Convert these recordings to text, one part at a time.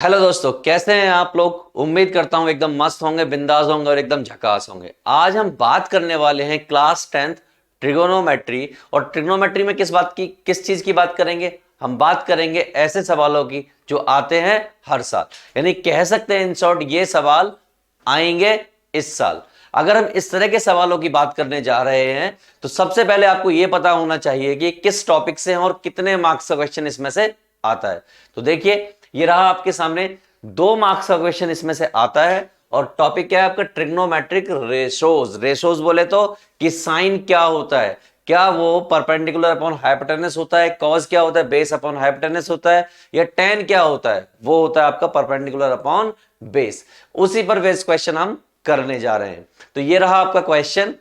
Hello दोस्तों, कैसे हैं आप लोग। उम्मीद करता हूं एकदम मस्त होंगे, बिंदास होंगे और एकदम झकास होंगे। आज हम बात करने वाले हैं क्लास 10th ट्रिगोनोमेट्री। और ट्रिगोनोमेट्री में किस चीज की बात करेंगे। हम बात करेंगे ऐसे सवालों की जो आते हैं हर साल, यानी कह सकते हैं इन शॉर्ट ये सवाल आएंगे इस साल। अगर हम इस तरह के सवालों की बात करने जा रहे हैं तो सबसे पहले आपको यह पता होना चाहिए कि किस टॉपिक से हैं और कितने मार्क्स का क्वेश्चन इसमें से आता है। तो देखिए, ये रहा आपके सामने 2 मार्क्स का क्वेश्चन इसमें से आता है। और टॉपिक क्या है आपका, ट्रिग्नोमेट्रिक रेशोज। रेशोज बोले तो कि साइन क्या होता है, क्या वो परपेंडिकुलर अपॉन हाइपोटेनस होता है, कॉज क्या होता है बेस अपॉन हाइपोटेनस होता है, या टेन क्या होता है वो होता है आपका परपेंडिकुलर अपॉन बेस। उसी पर बेस क्वेश्चन हम करने जा रहे हैं। तो ये रहा आपका क्वेश्चन।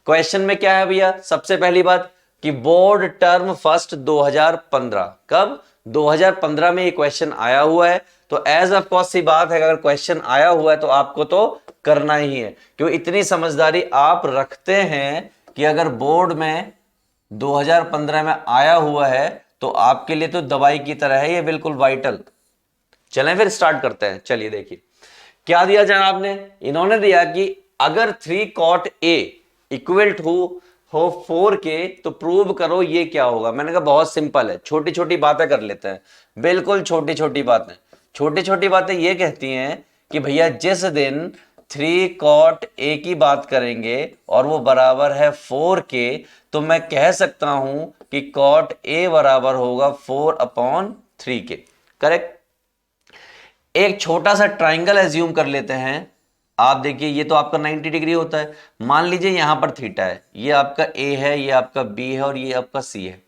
क्वेश्चन में क्या है भैया, सबसे पहली बात कि बोर्ड टर्म फर्स्ट 2015, कब 2015 में ये क्वेश्चन आया हुआ है। तो एज ऑफ कोर्स सी बात है, अगर क्वेश्चन आया हुआ है तो आपको तो करना ही है, क्यों इतनी समझदारी आप रखते हैं कि अगर बोर्ड में 2015 में आया हुआ है तो आपके लिए तो दवाई की तरह है, ये बिल्कुल वाइटल। चलें फिर स्टार्ट करते हैं। चलिए देखिए क्या दिया जनाब ने, इन्होंने दिया कि अगर 3 cot A इक्वल टू हो 4K तो प्रूव करो ये क्या होगा। मैंने कहा बहुत सिंपल है, छोटी छोटी बातें कर लेते हैं। बिल्कुल छोटी छोटी बातें। छोटी छोटी बातें ये कहती हैं कि भैया जिस दिन 3 cot A की बात करेंगे और वो बराबर है 4K, तो मैं कह सकता हूं कि cot A बराबर होगा 4/3K। करेक्ट। एक छोटा सा ट्राइंगल एज्यूम कर लेते हैं। आप देखिए ये तो आपका 90 डिग्री होता है। मान लीजिए यहां पर थीटा है, ये आपका ए है, ये आपका बी है और ये आपका सी है।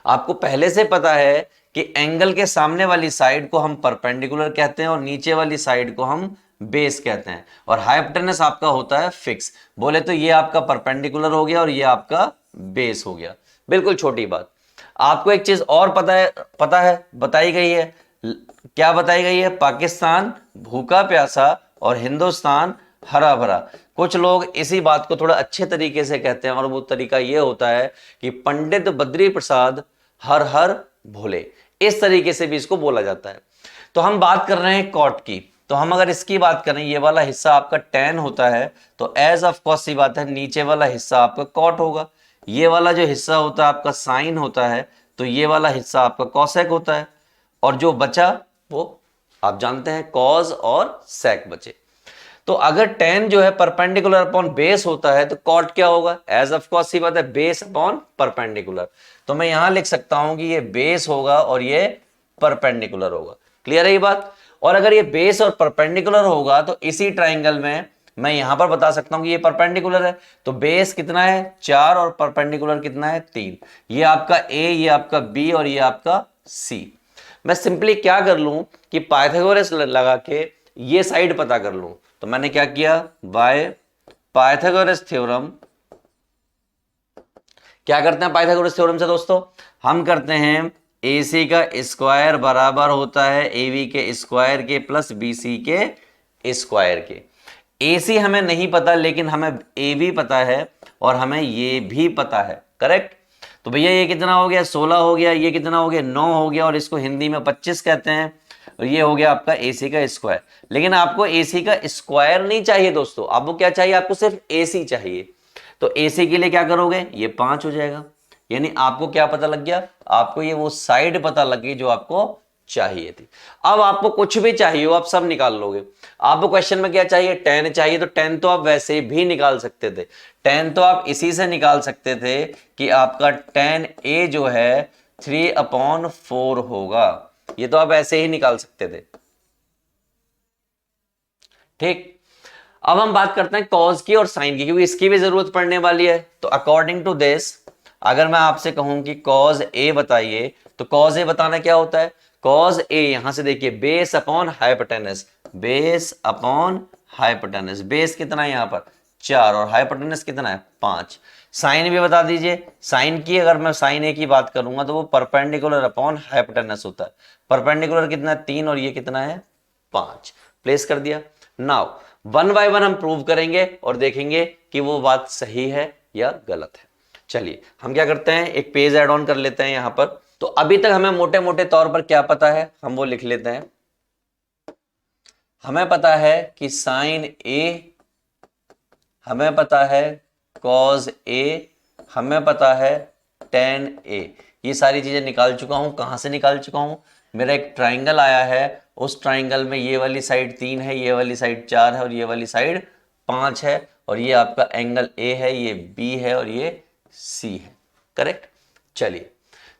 आपको पहले से पता है कि एंगल के सामने वाली साइड को हम परपेंडिकुलर कहते हैं और नीचे वाली साइड को हम बेस कहते हैं। और हाइपोटेनस आपका होता है फिक्स। बोले तो ये आपका परपेंडिकुलर हो गया और ये आपका बेस हो गया। बिल्कुल छोटी बात। आपको एक चीज और पता है बताई गई है। क्या बताई गई है, पाकिस्तान भूखा प्यासा और हिंदुस्तान हरा भरा। कुछ लोग इसी बात को थोड़ा अच्छे तरीके से कहते हैं और वो तरीका ये होता है कि पंडित बद्री प्रसाद हर हर भोले। इस तरीके से भी इसको बोला जाता है। तो हम बात कर रहे हैं कॉट की। तो हम अगर इसकी बात करें, ये वाला हिस्सा आपका टेन होता है, तो एज ऑफ कॉस सी बात है नीचे वाला हिस्सा आपका कॉट होगा। ये वाला जो हिस्सा होता है आपका साइन होता है, तो ये वाला हिस्सा आपका कॉसेक होता है। और जो बचा वो आप जानते हैं कॉज और सेक बचे। तो अगर टेन जो है परपेंडिकुलर अपॉन बेस होता है तो कॉट क्या होगा, एज ऑफ कोर्स सी बात है बेस अपॉन परपेंडिकुलर। तो मैं यहां लिख सकता हूं कि ये बेस होगा और ये परपेंडिकुलर होगा। क्लियर है ये बात। और अगर ये बेस और परपेंडिकुलर होगा तो इसी ट्राइंगल में मैं यहां पर बता सकता हूं कि ये परपेंडिकुलर है। तो बेस कितना है 4 और परपेंडिकुलर कितना है 3। ये आपका ए, ये आपका बी और ये आपका सी। मैं सिंपली क्या कर लूं कि पाइथागोरस लगा के ये साइड पता कर लूं। तो मैंने क्या किया, बाय पाइथागोरस थ्योरम। क्या करते हैं पाइथागोरस थ्योरम से दोस्तों, हम करते हैं AC का स्क्वायर बराबर होता है AB के स्क्वायर के प्लस BC के स्क्वायर के। AC हमें नहीं पता लेकिन हमें AB पता है और हमें ये भी पता है। करेक्ट। तो भैया ये कितना हो गया 16 हो गया, ये कितना हो गया 9 हो गया और इसको हिंदी में 25 कहते हैं। और ये हो गया आपका AC का स्क्वायर। लेकिन आपको AC का स्क्वायर नहीं चाहिए दोस्तों, आपको क्या चाहिए, आपको सिर्फ AC चाहिए। तो AC के लिए क्या करोगे, ये 5 हो जाएगा। यानी आपको क्या पता लग गया, आपको ये वो साइड पता लग गई जो आपको चाहिए थी। अब आपको कुछ भी चाहिए हो आप सब निकाल लोगे। आपको क्वेश्चन में क्या चाहिए, 10 चाहिए, तो 10 तो आप वैसे भी निकाल सकते थे। 10 तो आप इसी से निकाल सकते थे कि आपका 10A जो है 3/4 होगा। ये तो आप ऐसे ही निकाल सकते थे। ठीक। अब हम बात करते हैं कॉज की और साइन की, क्योंकि इसकी भी जरूरत पड़ने वाली है। तो अकॉर्डिंग टू दिस अगर मैं आपसे कहूं कि कॉज ए बताइए, तो कॉज ए बताना क्या होता है, कॉज ए यहां से देखिए base upon hypotenuse. Base upon hypotenuse, base कितना है यहां पर 4 और हाइपोटेनस कितना है 5। साइन भी बता दीजिए, साइन की अगर मैं साइन ए की बात करूंगा तो वो परपेंडिकुलर अपॉन हाइपोटेनस होता है। परपेंडिकुलर कितना है 3 और ये कितना है 5। प्लेस कर दिया। नाउ 1 बाय 1 हम प्रूव करेंगे और देखेंगे कि वो बात सही है या गलत है। चलिए हम क्या करते हैं, एक पेज ऐड ऑन कर लेते हैं यहां पर। तो अभी तक हमें मोटे मोटे तौर पर क्या पता है हम वो लिख लेते हैं। हमें पता है कि साइन ए, हमें पता है कॉज ए, हमें पता है टेन ए। ये सारी चीजें निकाल चुका हूं। कहां से निकाल चुका हूं? मेरा एक ट्राइंगल आया है, उस ट्राइंगल में ये वाली साइड 3 है, ये वाली साइड 4 है और ये वाली साइड 5 है, और ये आपका एंगल ए है, ये बी है और ये सी है। करेक्ट। चलिए,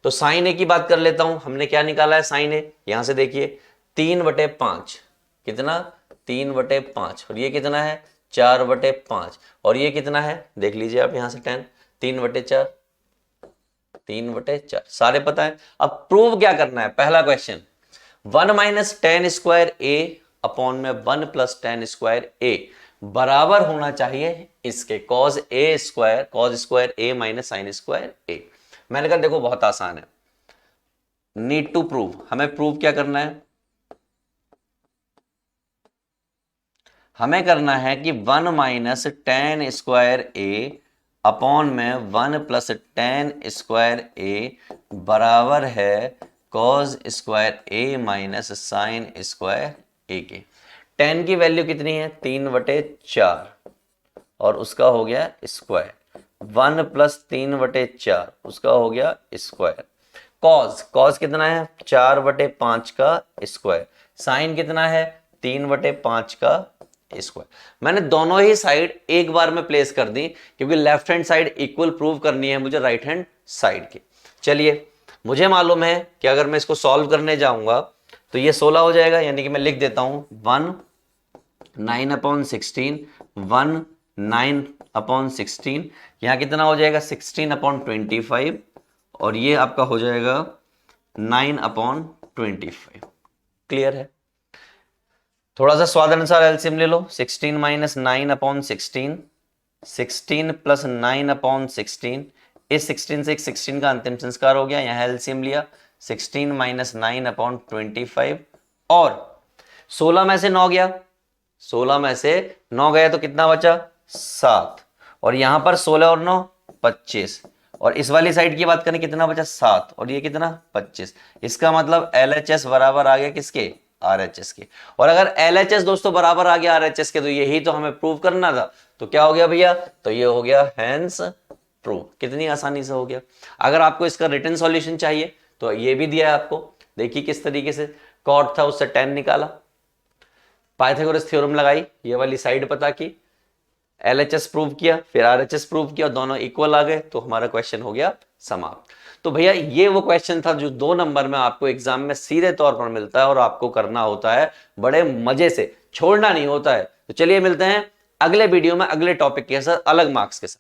तो साइन ए की बात कर लेता हूं। हमने क्या निकाला है साइन ए? यहां से देखिए 3/5, कितना? 3/5, और ये कितना है? 4/5, और ये कितना है? देख लीजिए आप यहां से 10, 3/4, 3/4 सारे पता है। अब प्रूव क्या करना है? पहला क्वेश्चन, 1 - tan² a अपॉन में 1 + tan² a बराबर होना चाहिए इसके cos² a minus sin² a। मैंने कहा देखो बहुत आसान है, नीड टू प्रूव। हमें प्रूव क्या करना है? हमें करना है कि 1 - tan² a अपॉन में 1 + tan² a बराबर है cos² a minus sin² a के। tan की वैल्यू कितनी है? 3/4, और उसका हो गया स्क्वायर। 1 + 3/4 उसका हो गया स्क्वायर। कॉस कितना है? 4/5 का स्क्वायर। साइन कितना है? 3/5 का स्क्वायर। मैंने दोनों ही साइड एक बार में प्लेस कर दी, क्योंकि left hand side equal prove करनी है मुझे राइट हैंड साइड की। चलिए, मुझे मालूम है कि अगर मैं इसको सॉल्व करने जाऊंगा तो ये 16 हो जाएगा, यानी कि मैं लिख देता हूं 1 9/16, 1 9/16, यहां कितना हो जाएगा? 16/25, और ये आपका हो जाएगा 9/25। क्लियर है? थोड़ा सा स्वाद अनुसार एलसीएम ले लो। 16 - 9/16, 16 + 9/16, इस 16 से एक 16 का अंतिम संस्कार हो गया, यहां एलसीएम लिया। 16 - 9/25, और 16 में से 9 गया, 16 में से 9 गया तो कितना बचा? 7, और यहां पर 16 और 9 25, और इस वाली साइड की बात करें कितना बचा? 7, और ये कितना? 25। इसका मतलब LHS बराबर आ गया किसके? RHS के। और अगर LHS दोस्तों बराबर आ गया RHS के, तो यही तो हमें प्रूव करना था। तो क्या हो गया भैया? तो ये हो गया हैंस प्रूव। कितनी आसानी से हो गया। अगर आपको इसका रिटन सॉल्यूशन चाहिए तो ये भी दिया है आपको, देखिए किस तरीके से। कॉट था, उससे tan निकाला, पाइथागोरस थ्योरम लगाई, ये वाली साइड पता की, LHS प्रूव किया, फिर RHS प्रूव किया, दोनों इक्वल आ गए, तो हमारा क्वेश्चन हो गया समाप्त। तो भैया ये वो क्वेश्चन था जो 2 नंबर में आपको एग्जाम में सीधे तौर पर मिलता है, और आपको करना होता है बड़े मजे से, छोड़ना नहीं होता है। तो चलिए मिलते हैं अगले वीडियो में अगले टॉपिक के साथ, अलग मार्क्स के साथ।